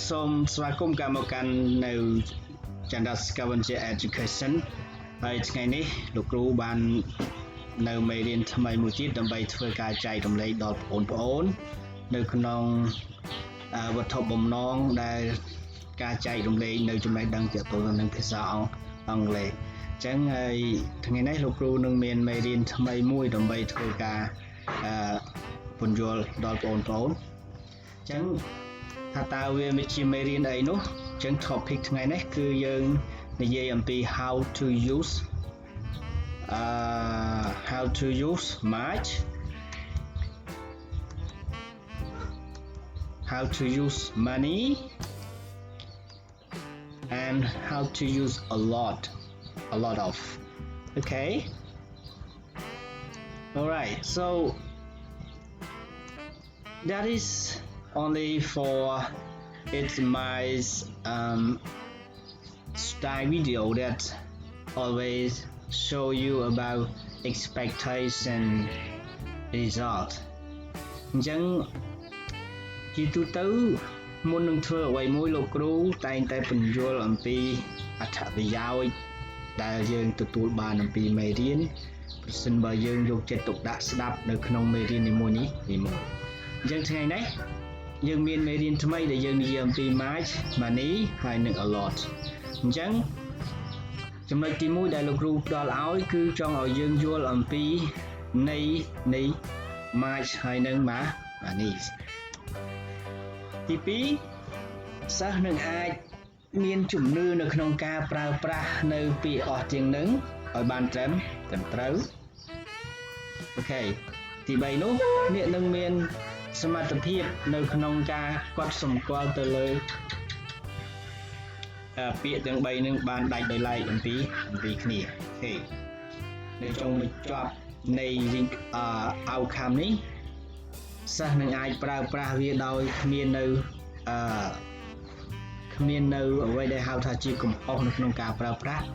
សូមស្វាគមន៍កម្មការនៅ Chanda Scavenger Education ហើយថ្ងៃនេះលោកគ្រូបាននៅមេរៀនថ្មីមួយទៀតដើម្បីធ្វើការចែករំលែកដល់បងប្អូននៅក្នុងវត្ថុបំណងដែលការចែករំលែកនៅចំណេះដឹងទាក់ទងនឹងភាសាអង់គ្លេសអញ្ចឹងហើយថ្ងៃនេះលោកគ្រូនឹងមានមេរៀនថ្មីមួយដើម្បីធ្វើការពន្យល់ដល់បងប្អូនអញ្ចឹងថាតើវាជាមេរៀនអីនោះអញ្ចឹង topic ថ្ងៃនេះគឺយើងនិយាយអំពី how to use much how to use money and how to use a lot of okay all right so that is only for it's my style video that always show you about expectation result អញ្ចឹងជាទូទៅមុននឹងធ្វើអ្វីមួយលោកគ្រូតែងតែពន្យល់អំពីអត្ថប្រយោជន៍ដែលយើងទទួលបានអំពីមេរៀនប្រសិនបើយើងយកចិត្តទុកដាក់ស្ដាប់នៅក្នុងមេរៀននីមួយៗអញ្ចឹងថ្ងៃនេះយើងមានមេរៀនថ្មីដែលយើងនិយាយអំពី much money ហើយនិង a lot អញ្ចឹងចំណុចទី1ដែលលោកគ្រូផ្ដល់ឲ្យគឺចង់ឲ្យយើងយល់អំពីនៃ much ហើយនិង money ទី2សិស្សនឹងអាចមានជំនឿនៅក្នុងការប្រើប្រាស់នៅពាក្យអស់ទាំងនឹងឲ្យបានត្រឹមត្រូវអូខេទី3នោះអ្នកនឹងមានសមត្ថភាពនៅក្នុងការកត់សម្គាល់ទៅលើពាក្យទាំង3នឹងបានដាច់ដោយឡែកអំពីគ្នាអូខេនៅចុងបញ្ចប់នៃ outcome នេះសិស្សនឹងអាចប្រើប្រាស់វាដោយគ្មាននៅអ្វីដែលហៅថាជាកំហុសនៅក្នុងការប្រើប្រាស់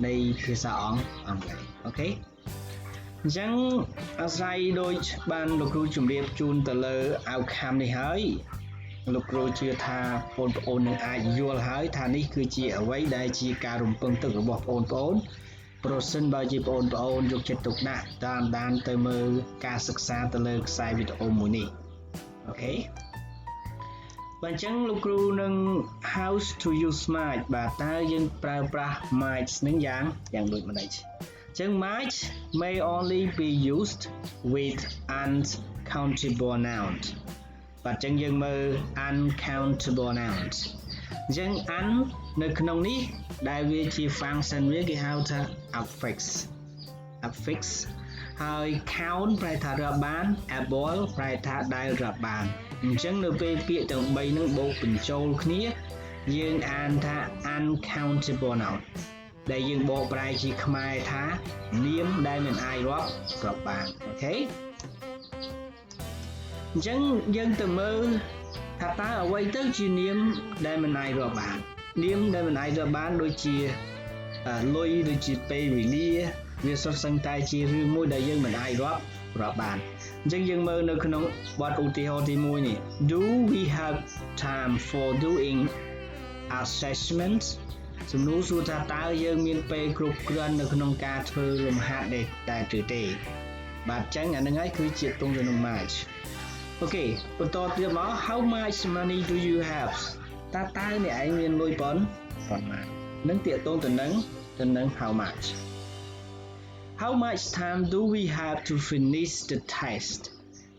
នៃភាសាអង់គ្លេសអូខេអញ្ចឹងអាស្រ័យដូចបានលោកគ្រូជម្រាបជូនទៅលើ outcome នេះហើយលោកគ្រូជឿថាបងប្អូននឹងអាចយល់ហើយថានេះគឺជាអ្វីដែលជាការរំពឹងទុករបស់បងប្អូនប្រសិនបើជាបងប្អូនយកចិត្តទុកដាក់តាមដានទៅមើលការសិក្សាទៅលើខ្សែវីដេអូមួយនេះអូខេបាទអញ្ចឹងលោកគ្រូនឹង how to use much បាទតើយើងប្រើប្រាស់ much នឹងយ៉ាងដូចម្ដេចចឹង much may only be used with uncountable nouns បាទចឹងយើងមើល uncountable nouns ចឹង un នៅក្នុងនេះដែលវាជា function វាគេហៅថា affix ហើយ count ប្រែថារាប់បាន able ប្រែថាដែលរាប់បានអញ្ចឹងនៅពេលពាក្យទាំង3នឹងបូកបញ្ចូលគ្នាយើងអានថា uncountable noun ដែលយើងបកប្រែជាខ្មែរថានាមដែលមិនអាចរាប់បានអូខេអញ្ចឹងយើងទៅមើលថាតើអ្វីទៅជានាមដែលមិនអាចរាប់បាននាមដែលមិនអាចរាប់បានដូចជាលុយដូចជាពេលវេលាវាសុទ្ធសឹងតែជារឿងមួយដែលយើងមិនអាចរាប់បានអញ្ចឹងយើងមើលនៅក្នុងបទឧទាហរណ៍ទី1នេះ Do we have time for doing assessments សំណួរសួរថាតើយើងមានពេលគ្រប់គ្រាន់នៅក្នុងការធ្វើលំហាត់ដែលឬទេបាទអញ្ចឹងអានឹងហើយគឺជាទង់ទៅនឹង much អូខេបន្តទៀតមក How much money do you have តើអ្នកឯងមានលុយប៉ុន្មាននឹងទាក់ទងទៅនឹង how much How much time do we have to finish the test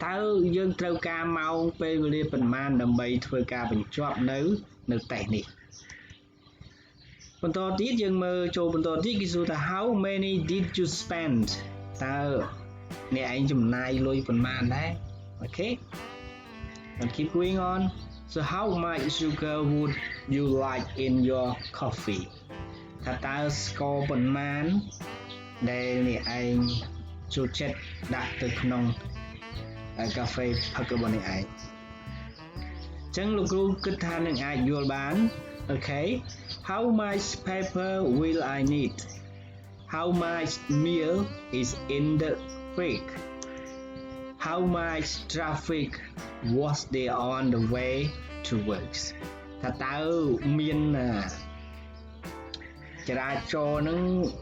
តើយើងត្រូវការម៉ោងពេលវេលាប៉ុន្មានដើម្បីធ្វើការបញ្ចប់នៅតេស្តនេះបន្តទៀតយើងមើលចូលបន្តទៀតគេសួរថា How many did you spend តើអ្នកឯងចំណាយលុយប៉ុន្មានដែរអូខេ and keep going on so how much sugar would you like in your coffee ថាតើស្ករប៉ុន្មានដែលអ្នកឯងចូលចិត្តដាក់ទៅក្នុងកាហ្វេផឹករបស់អ្នកឯងអញ្ចឹងលោកគ្រូគិតថានឹងអាចយល់បានអូខេ How much paper will I need How much meal is in the fridge How much traffic was there on the way to work ថាតើមានចរាចរណ៍នឹង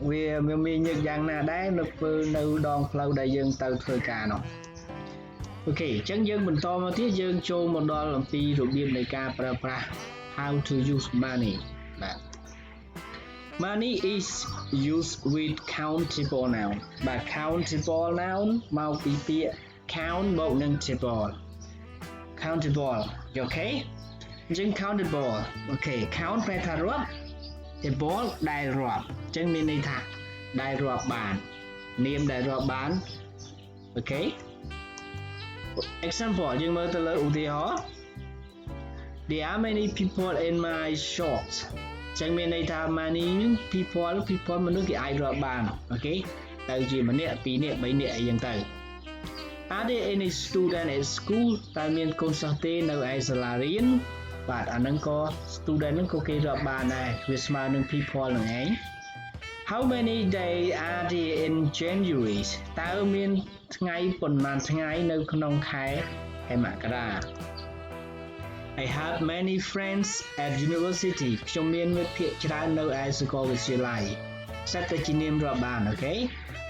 វាមានញឹកយ៉ាងណាដែរនៅដងផ្លូវដែលយើងទៅធ្វើការនោះអូខេអញ្ចឹងយើងបន្តមកទៀតយើងចូលមកដល់អំពីរបៀបនៃការប្រើប្រាស់ how to use money បាទ money is used with countable noun បាទ countable noun មកពីពាក្យ count បូកនឹង table countable អូខេអញ្ចឹង countable អូខេ count ប្រែថារាប់ table ដែលរាប់អញ្ចឹងមានន័យថាដែលរាប់បាននាមដែលរាប់បានអូខេ example យើងមើលទៅលើឧទាហរណ៍ There are many people in my shops ចឹងមានន័យថា many people មនុស្សគេអាចរាប់បានអូខេទៅជាមួយនាក់ពីរនាក់បីនាក់អីចឹងទៅ Are there any student at school តើមានកូនសិស្សទេនៅឯសាលារៀនបាទអាហ្នឹងក៏ student ហ្នឹងក៏គេរាប់បានដែរវាស្មើនឹង people ហ្នឹងឯង How many days are there in January តើមានថ្ងៃប៉ុន្មានថ្ងៃនៅក្នុងខែមករា I have many friends at university ខ្ញុំមានមិត្តភក្តិច្រើននៅឯសាកលវិទ្យាល័យសិតតែជានាមរាប់បានអូខេ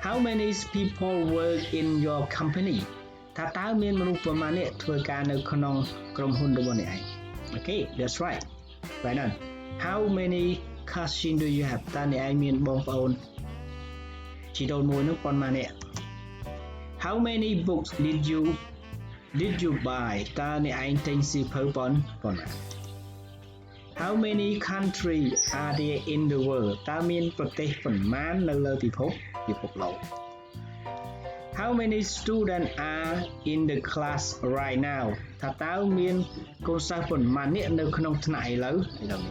How many people work in your company ថាតើមានមនុស្សប្រមាណអ្នកធ្វើការនៅក្នុងក្រុមហ៊ុនរបស់អ្នកឯង Okay that's right right on How many cousins do you have តើអ្នកឯងមានបងប្អូនជីដូនមួយនោះប៉ុន្មានអ្នក How many books did you buy តើអ្នកឯងទិញសៀវភៅប៉ុន្មាន How many countries are there in the world តើមានប្រទេសប៉ុន្មាននៅលើពិភពលោក How many students are in the class right now ថាតើមានកូនសិស្សប៉ុន្មានអ្នកនៅក្នុងថ្នាក់ឥឡូវនេះ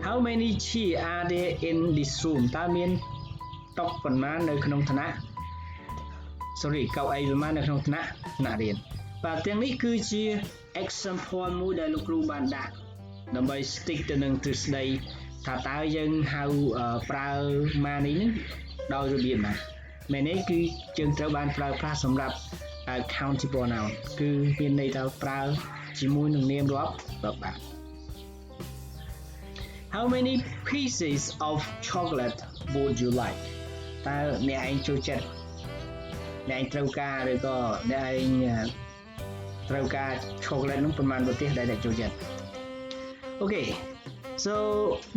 How many chairs are there in this room តើមានតុប៉ុន្មាននៅក្នុងថ្នាក់sorry កៅអីប៉ុន្មាននៅក្នុងថ្នាក់រៀនបាទទាំងនេះគឺជា example មួយដែលលោកគ្រូបានដាក់ដើម្បី stick ទៅនឹងទ្រឹស្ដីថាតើយើងហៅប្រើ money នេះដោយរបៀបណាមែនទេគឺយើងត្រូវបានប្រើប្រាស់សម្រាប់ countable noun គឺមានន័យថាប្រើជាមួយនឹងនាមរាប់បាន How many pieces of chocolate would you like តើអ្នកឯងចូលចិត្តអ្នកឯងត្រូវការឬក៏អ្នកឯងត្រូវការ chocolate នោះប្រមាណប្រទេសដែលអ្នកចូលចិត្ត Okay so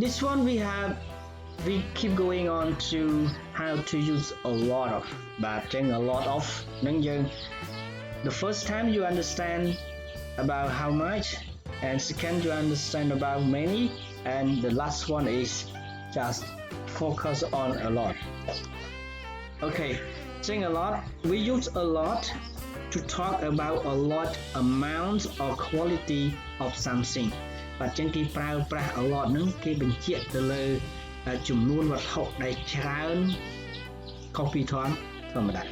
this one we keep going on to how to use a lot of but a lot of នឹងយើង the first time you understand about how much and second you understand about many and the last one is just focus on a lot okay a lot we use a lot to talk about a lot amount or quality of something បាទចឹងគេប្រើប្រាស់ a lot ហ្នឹងគេបញ្ជាក់ទៅលើចំនួនវត្ថុដែលច្រើនខុសពីធម្មតា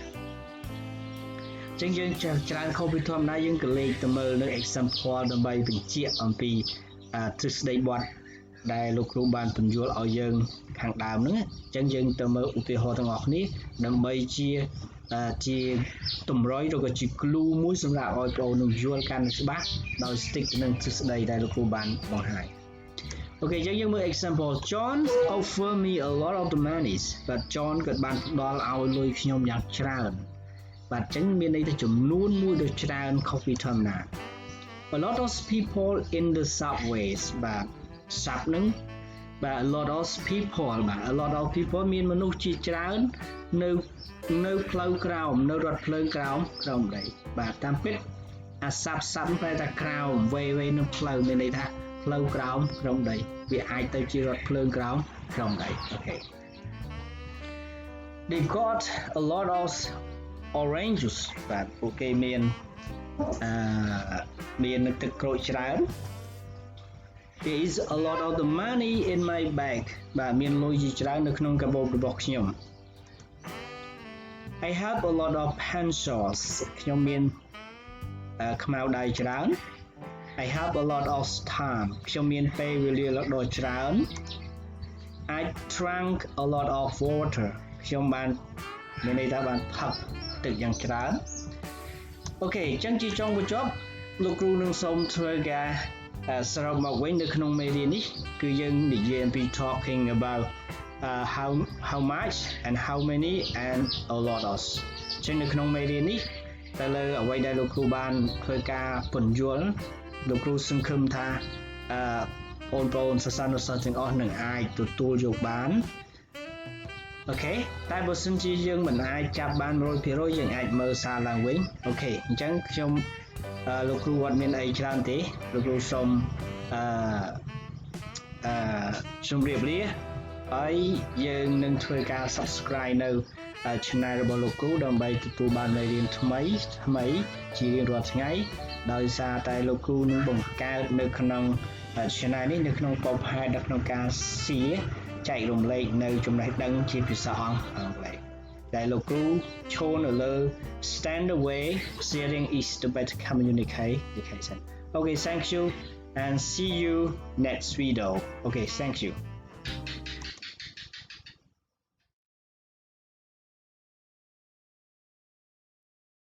ចឹងយើងច្រើនខុសពីធម្មតាយើងក៏លេខទៅមើលនៅ example ដើម្បីបញ្ជាក់អំពីទ្រឹស្ដីបទដែលលោកគ្រូបានពន្យល់ឲ្យយើងខាងដើមហ្នឹងចឹងយើងទៅមើលឧទាហរណ៍ទាំងអស់គ្នាដើម្បីជាតម្រុយឬក៏ជា clue មួយសម្រាប់ឲ្យបងប្អូននឹងយល់កាន់តែច្បាស់ដោយ stick នឹងទ្រឹស្ដីដែលលោកគ្រូបានបង្ហាញ Okay ចឹងយើងមើល example John offer me a lot of the money បាទ John ក៏បានផ្ដល់ឲ្យលុយខ្ញុំយ៉ាងច្រើនបាទចឹងមានន័យថាចំនួនមួយដ៏ច្រើនខុសពីធម្មតា A lot of people in the subways បាទ sub នឹងបាទ a lot of people បាទ a lot of people មានមនុស្សជាច្រើននៅផ្លូវក្រោមនៅរថភ្លើងក្រោមដីបាទតាមពិតអា sub ប្រែថាក្រោមវេនឹងផ្លូវមានន័យថាផ្លូវក្រោមដីវាអាចទៅជារថភ្លើងក្រោមដីអូខេ They got a lot of oranges បាទពួកគេមានទឹកក្រូចច្រើន There is a lot of the money in my bag បាទមានលុយជាច្រើននៅក្នុងកាបូបរបស់ខ្ញុំ I have a lot of pencils ខ្ញុំមានខ្មៅដៃច្រើន I have a lot of time ខ្ញុំមានពេលវេលាដ៏ច្រើន I drank a lot of water ខ្ញុំបានមានន័យថាបានផឹកទឹកយ៉ាងច្រើនអូខេអញ្ចឹងជាចុងបញ្ចប់លោកគ្រូនឹងសូមធ្វើការ សរុបមកវិញនៅក្នុងមេរៀននេះគឺយើងនិយាយអំពី talking about how much and how many and a lot of ចឹងនៅក្នុងមេរៀននេះទៅលើអ្វីដែលលោកគ្រូបានធ្វើការពន្យល់លោកគ្រូសង្ឃឹមថាបងប្អូនសិស្សានុសិស្សទាំងអស់នឹងអាចទទួលយកបានអូខេតែបើសិនជាយើងមិនអាចចាប់បាន 100% យើងអាចមើលសារឡើងវិញអូខេអញ្ចឹងខ្ញុំលោកគ្រូអត់មានអីច្រើនទេលោកគ្រូសូមជម្រាបលាហើយយើងនឹងធ្វើការ subscribe នៅ channel របស់លោកគ្រូដើម្បីទទួលបានមេរៀនថ្មីជារៀងរាល់ថ្ងៃដោយសារតែលោកគ្រូនឹងបង្កើតនៅក្នុង channel នេះនៅក្នុងប៉ុបហេតុនៅក្នុងការចែករំលែកនៅចំណេះដឹងជាភាសាអង់គ្លេសដែលលោកគ្រូឈរនៅលើ stand away sharing is the better communication okay thank you and see you next video okay thank you